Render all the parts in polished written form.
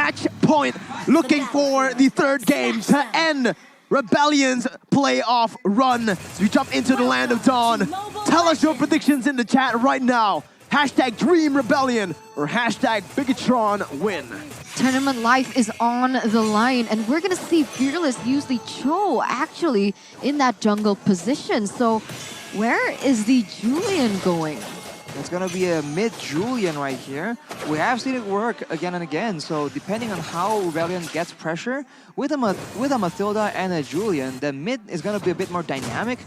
match point, looking for the third game to end Rebellion's playoff run. As we jump into the land of Dawn, tell us your predictions in the chat right now. Hashtag Dream Rebellion or hashtag Bigetron win. Tournament life is on the line, and we're gonna see Fearless use the Cho actually in that jungle position. So where is the Julian going? It's gonna be a mid-Julian right here. We have seen it work again and again, so depending on how Rebellion gets pressure, with a Mathilda and a Julian, the mid is gonna be a bit more dynamic,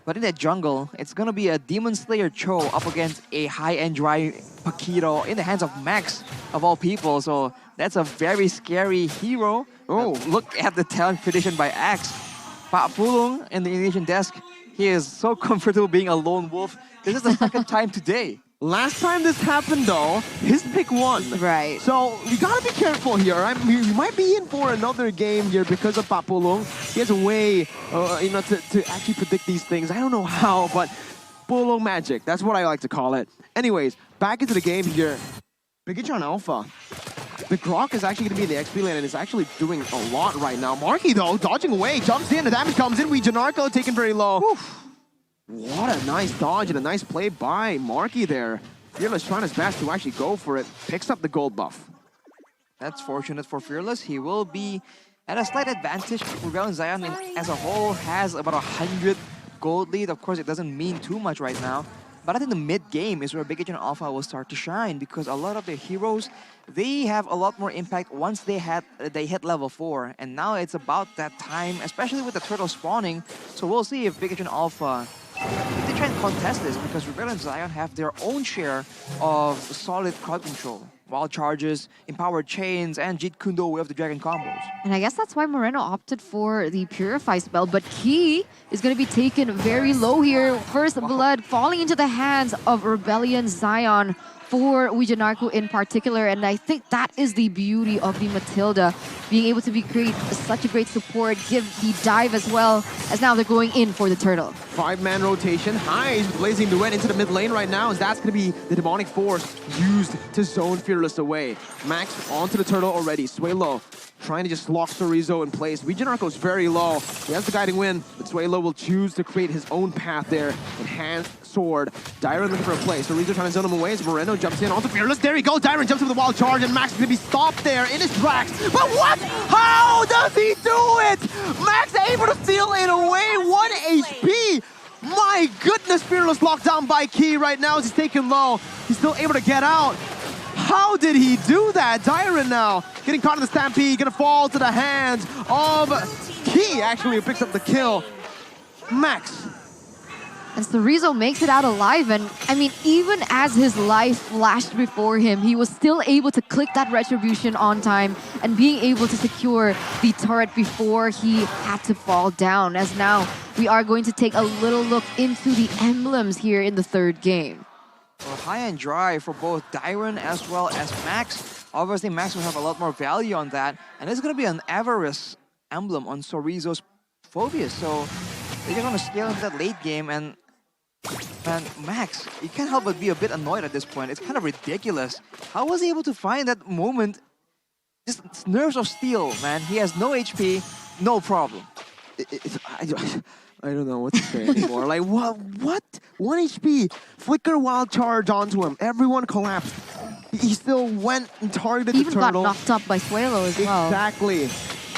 but in that jungle, it's gonna be a Demon Slayer Cho up against a high-end dry Paquito in the hands of Max, of all people, so that's a very scary hero. Oh, look at the talent prediction by Axe. Pa Pulung in the Indonesian desk, he is so comfortable being a lone wolf. This is the second time today. Last time this happened though, his pick won. Right. So we gotta be careful here. We might be in for another game here because of Papulong. He has a way, to actually predict these things. I don't know how, but Pulong magic. That's what I like to call it. Anyways, back into the game here. BIGETRON Alpha. The Grok is actually going to be in the XP lane and is actually doing a lot right now. Marky though, dodging away, jumps in, the damage comes in. Janarko taken very low. Oof. What a nice dodge and a nice play by Marky there. Fearless trying his best to actually go for it. Picks up the gold buff. That's fortunate for Fearless. He will be at a slight advantage. Rebellion Zion as a whole has about 100 gold lead. Of course, it doesn't mean too much right now. But I think the mid-game is where BIGETRON Alpha will start to shine because a lot of their heroes, they have a lot more impact once they hit level 4. And now it's about that time, especially with the turtle spawning. So we'll see if BIGETRON Alpha, if they try and contest this, because Rebellion and Zion have their own share of solid crowd control. Wild charges, empowered chains, and Jeet Kune Do Way of the Dragon combos. And I guess that's why Moreno opted for the Purify spell, but Key is going to be taken very low here. First blood falling into the hands of Rebellion Zion for Wijanarku in particular, and I think that is the beauty of the Matilda, being able to create such a great support, give the dive as well, as now they're going in for the turtle. 5-man rotation, Highs blazing the red into the mid lane right now, as that's going to be the demonic force used to zone Fearless away. Max onto the turtle already, Suelo trying to just lock Chorizo in place. Wijanarko's very low, he has the guiding wind, but Suelo will choose to create his own path there. Enhanced sword, Dyron looking for a play, Chorizo trying to zone him away as Moreno jumps in onto Fearless. There he goes, Dyron jumps in with the wild charge, and Max is going to be stopped there in his tracks. But what? How does he do it? Max able to steal it away, 1 HP. My goodness, Fearless locked down by Key right now as he's taken low. He's still able to get out. How did he do that? Dyron now getting caught in the stampede, gonna fall to the hands of Key, actually, who picks up the kill. Max. And Chorizo makes it out alive, and I mean, even as his life flashed before him, he was still able to click that retribution on time and being able to secure the turret before he had to fall down. As now, we are going to take a little look into the emblems here in the third game. Well, high and dry for both Dyron as well as Max. Obviously, Max will have a lot more value on that, and it's going to be an Avarice emblem on Chorizo's Phobius, so they're just going to scale into that late game, and Max, you can't help but be a bit annoyed at this point. It's kind of ridiculous. How was he able to find that moment? Just nerves of steel, man. He has no HP, no problem. I don't know what to say anymore. Like, what? 1 HP, flicker wild charge onto him. Everyone collapsed. He still went and targeted the turtle. Even got knocked up by Suelo as well. Exactly.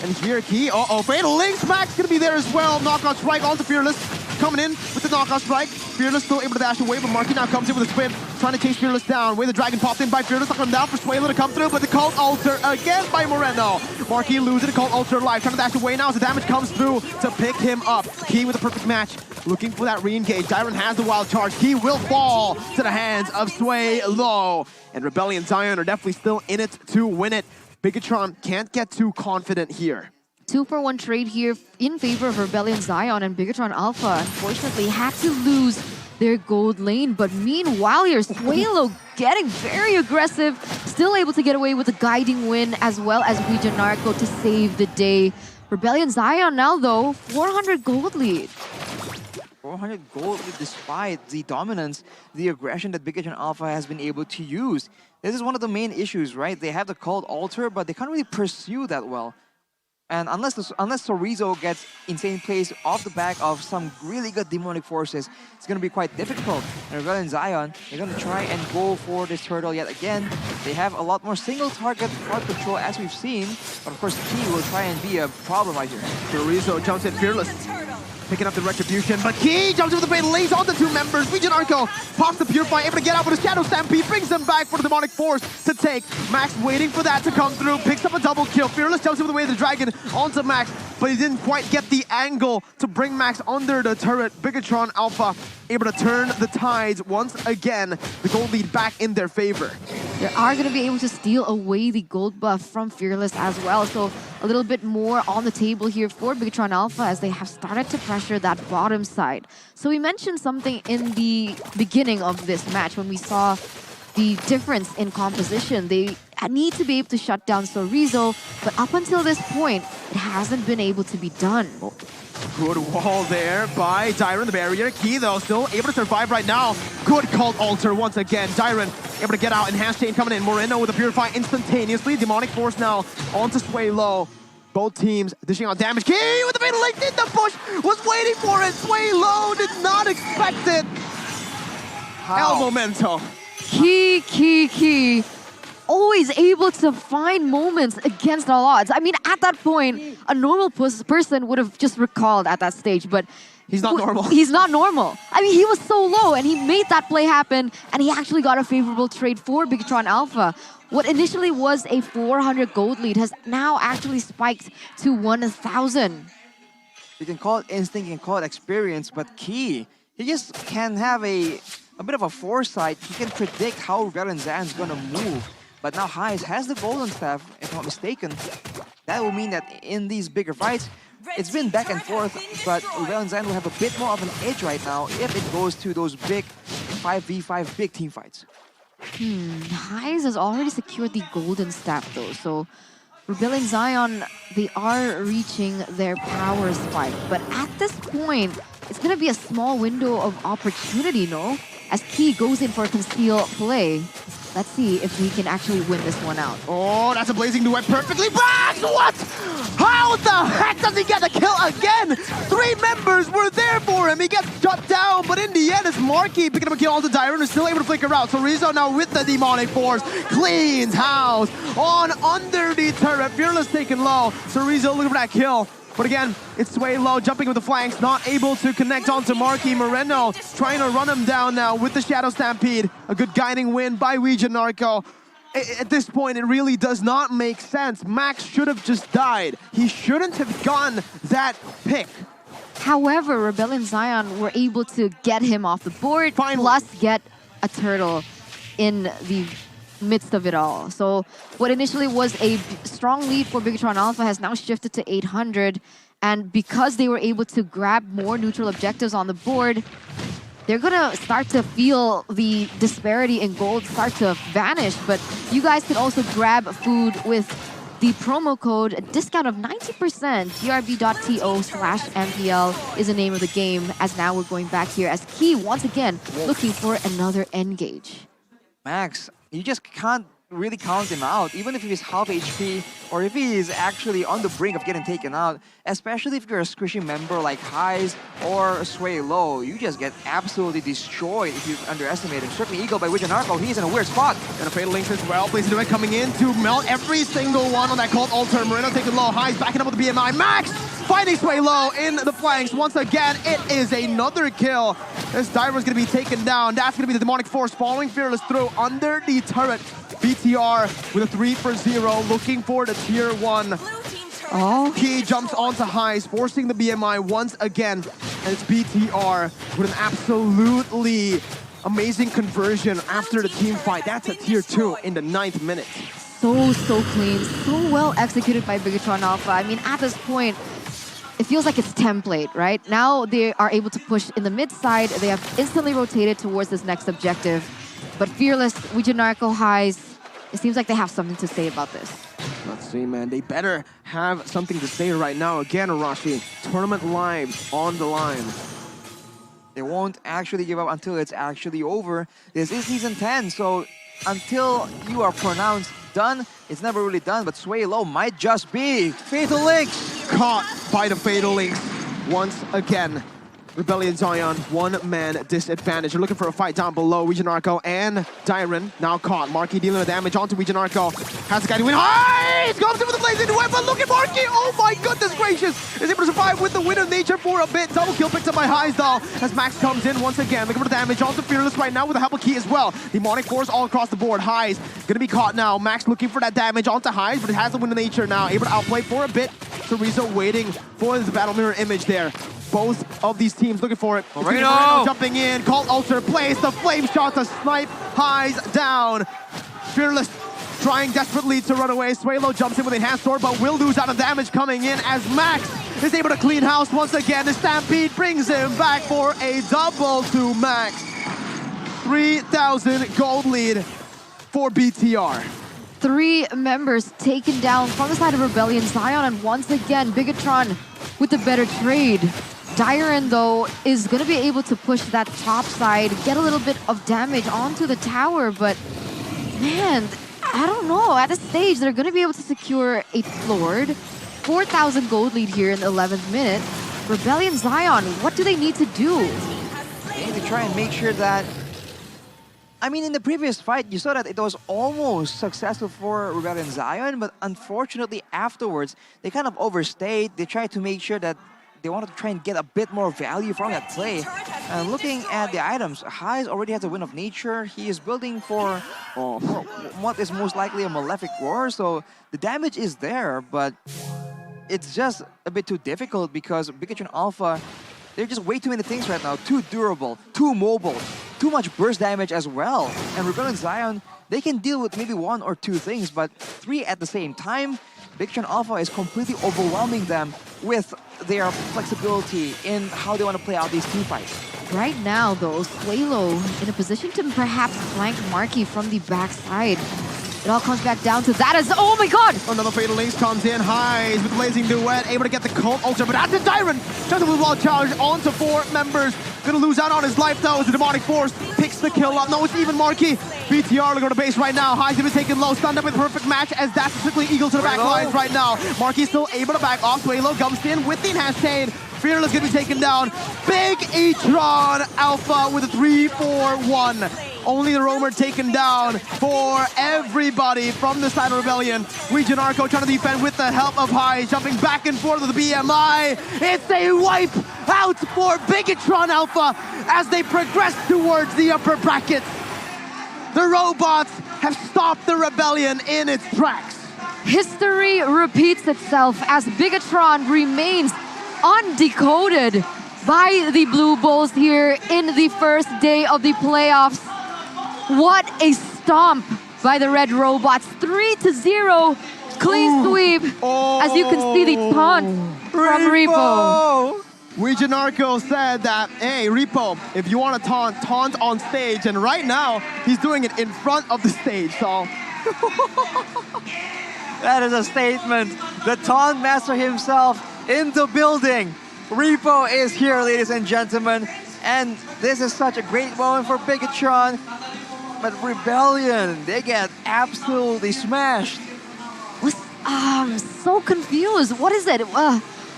And here, Key, Fatal Links, Max gonna be there as well. Knockout strike onto Fearless. Coming in with the knockout strike. Fearless still able to dash away, but Marky now comes in with a spin, trying to chase Fearless down. Way the dragon popped in by Fearless, knocking him down for Suelo to come through, but the Cult Altar again by Moreno. Marky losing the Cult Altar live, trying to dash away now as the damage comes through to pick him up. Key with a perfect match, looking for that re-engage. Dyron has the wild charge. Key will fall to the hands of Suelo. And Rebellion Zion are definitely still in it to win it. BIGETRON can't get too confident here. 2-for-1 trade here in favor of Rebellion Zion, and BIGETRON Alpha unfortunately had to lose their gold lane. But meanwhile here, Suelo getting very aggressive, still able to get away with the guiding win as well as Wijanarko to save the day. Rebellion Zion now though, 400 gold lead. 400 gold despite the dominance, the aggression that BIGETRON Alpha has been able to use. This is one of the main issues, right? They have the Cold Altar, but they can't really pursue that well. And unless Sorizo gets insane plays off the back of some really good demonic forces, it's going to be quite difficult. And Rebellion Zion, they're going to try and go for this turtle yet again. They have a lot more single target hard control as we've seen, but of course Key will try and be a problem right here. Sorizo jumps in fearless, picking up the retribution, but Key jumps over the bait, lays on the two members. BIGETRON pops the Purify, able to get out with a Shadow Stampede, brings them back for the Demonic Force to take. Max waiting for that to come through, picks up a double kill. Fearless jumps over the way of the Dragon onto Max, but he didn't quite get the angle to bring Max under the turret. BIGETRON Alpha able to turn the tides once again, the gold lead back in their favor. They are going to be able to steal away the gold buff from Fearless as well. So a little bit more on the table here for BIGETRON Alpha as they have started to pressure that bottom side. So we mentioned something in the beginning of this match when we saw the difference in composition. They need to be able to shut down Sorizo, but up until this point, it hasn't been able to be done. Good wall there by Dyron, the barrier. Key, though, still able to survive right now. Good Cult Altar once again. Dyron able to get out, Enhanced Chain coming in. Moreno with a Purify instantaneously. Demonic Force now onto Sway Low. Both teams dishing out damage. Key with the Fatal Link in the bush, was waiting for it. Sway Low did not expect it. El Momento. Key. Always able to find moments against all odds. I mean, at that point, a normal person would have just recalled at that stage, but he's not normal. He's not normal. I mean, he was so low, and he made that play happen, and he actually got a favorable trade for BIGETRON Alpha. What initially was a 400 gold lead has now actually spiked to 1,000. You can call it instinct, you can call it experience, but Key, he just can have a bit of a foresight. He can predict how Rebellion Zion's gonna move. But now Heist has the Golden Staff, if I'm not mistaken. That will mean that in these bigger fights, it's been back and forth, but Rebellion Zion will have a bit more of an edge right now if it goes to those big 5v5 big team fights. Heist has already secured the Golden Staff though, so Rebellion Zion, they are reaching their power spike. But at this point, it's gonna be a small window of opportunity, no? As Key goes in for a conceal play. Let's see if he can actually win this one out. Oh, that's a Blazing Duet perfectly backed! What? How the heck does he get the kill again? 3 members were there for him. He gets shut down, but in the end, it's Marky picking up a kill onto Dyron, who's still able to flicker out. So Rizzo now with the Demonic Force cleans house on under the turret. Fearless taken low. So Rizzo looking for that kill. But again, it's Sway Low jumping with the flanks, not able to connect onto Marky. Moreno trying to run him down now with the Shadow Stampede. A good guiding win by BIGETRON. At this point, it really does not make sense. Max should have just died. He shouldn't have gone that pick. However, Rebellion Zion were able to get him off the board, plus get a turtle in the midst of it all. So what initially was a strong lead for BIGETRON Alpha has now shifted to 800, and because they were able to grab more neutral objectives on the board, they're gonna start to feel the disparity in gold start to vanish. But you guys can also grab food with the promo code, a discount of 90%. grb.to/MPL is the name of the game, as now we're going back here as Key once again looking for another engage. Max, you just can't really count him out, even if he's half HP or if he is actually on the brink of getting taken out, especially if you're a squishy member like Heist or Sway Low. You just get absolutely destroyed if you underestimate him. Certainly Eagle by BIGETRON, he's in a weird spot. And a Fatal Links as well, Blazing Duet coming in to melt every single one on that Cult Altar. Moreno taking low, Heist backing up with the BMI. Max fighting Sway Low in the flanks. Once again, it is another kill. This Dyron's gonna be taken down. That's gonna be the Demonic Force following Fearless through under the turret. BTR with a 3 for 0, looking for the tier 1. Oh. Key jumps onto Heist, forcing the BMI once again. And it's BTR with an absolutely amazing conversion after the team fight. That's a tier 2 in the 9th minute. So clean, so well executed by BIGETRON Alpha. I mean, at this point, it feels like it's template, right? Now they are able to push in the mid side. They have instantly rotated towards this next objective. But Fearless, BIGETRON Heist, it seems like they have something to say about this. Let's see, man. They better have something to say right now. Again, Arashi, tournament lives on the line. They won't actually give up until it's actually over. This is Season 10, so until you are pronounced done, it's never really done, but Sway Low might just be Fatal Links caught by the Fatal Links once again. Rebellion Zion, one-man disadvantage. You're looking for a fight down below. Wijanarko and Dyron now caught. Marky dealing the damage onto Wijanarko. Has the guy to win. He's goes in with the blazing weapon, but look at Marky! Oh my goodness gracious! Is able to survive with the Wind of Nature for a bit. Double kill picked up by Highs though, as Max comes in once again. Looking for the damage onto Fearless right now with a Help Key as well. Demonic Force all across the board. Highs gonna be caught now. Max looking for that damage onto Highs, but it has the Wind of Nature now. Able to outplay for a bit. Rizzo waiting for the Battle Mirror image there. Both of these teams looking for it. Moreno jumping in. Cult Ulcer plays the flame shot to snipe Highs down. Fearless trying desperately to run away. Swalo jumps in with enhanced sword, but will lose out of damage coming in as Max is able to clean house once again. The Stampede brings him back for a double to Max. 3,000 gold lead for BTR. 3 members taken down from the side of Rebellion Zion, and once again, BIGETRON with the better trade. Dyron, though, is going to be able to push that top side, get a little bit of damage onto the tower, but man, I don't know. At this stage, they're going to be able to secure a Lord. 4,000 gold lead here in the 11th minute. Rebellion Zion, what do they need to do? They need to try and make sure that... I mean, in the previous fight, you saw that it was almost successful for Rebellion Zion, but unfortunately afterwards, they kind of overstayed. They tried to make sure that they wanted to try and get a bit more value from that play. And looking at the items, Highs already has a Wind of Nature. He is building for what is most likely a Malefic Roar, so the damage is there, but it's just a bit too difficult because BIGETRON Alpha, they're just way too many things right now. Too durable, too mobile, too much burst damage as well. And Rebellion Zion, they can deal with maybe 1 or 2 things, but 3 at the same time. BIGETRON Alpha is completely overwhelming them with their flexibility in how they want to play out these team fights. Right now, though, Swalo in a position to perhaps flank Marky from the backside. It all comes back down to that as, oh my god! Another Fatal Links comes in. Highs with Blazing Duet, able to get the Cult Ultra, but that's a Dyron! Tries to move wall charge onto 4 members. Gonna lose out on his life though as the Demonic Force picks the kill up. No, it's even Marky. BTR looking to base right now. Highs have been taken low, stunned up with a perfect match as that's strictly Eagle to the back lines right now. Marky still able to back off. Swalo comes in with the enhanced chain. Fearless gonna be taken down. BIGETRON Alpha with a 3-4-1. Only the Roamer taken down for everybody from the side of Rebellion. Wijanarko trying to defend with the help of Highs, jumping back and forth with the BMI. It's a wipe out for BIGETRON Alpha as they progress towards the upper brackets. The robots have stopped the Rebellion in its tracks. History repeats itself as BIGETRON remains undecoded by the Blue Bulls here in the first day of the playoffs. What a stomp by the Red Robots. 3-0, clean sweep. As you can see the taunt from Repo. Wijanarko said that, hey, Repo, if you want to taunt on stage, and right now, he's doing it in front of the stage, so. That is a statement. The Taunt Master himself in the building. Repo is here, ladies and gentlemen. And this is such a great moment for BIGETRON. But Rebellion, they get absolutely smashed. I'm so confused. What is it?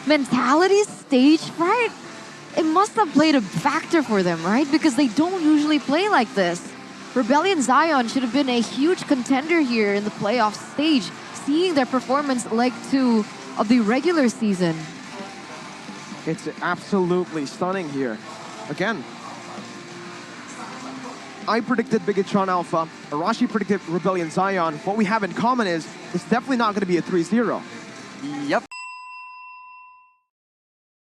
Mentality? Stage fright? It must have played a factor for them, right? Because they don't usually play like this. Rebellion Zion should have been a huge contender here in the playoff stage, seeing their performance leg 2 of the regular season. It's absolutely stunning here. Again, I predicted BIGETRON Alpha. Arashi predicted Rebellion Zion. What we have in common is it's definitely not going to be a 3-0. Yep.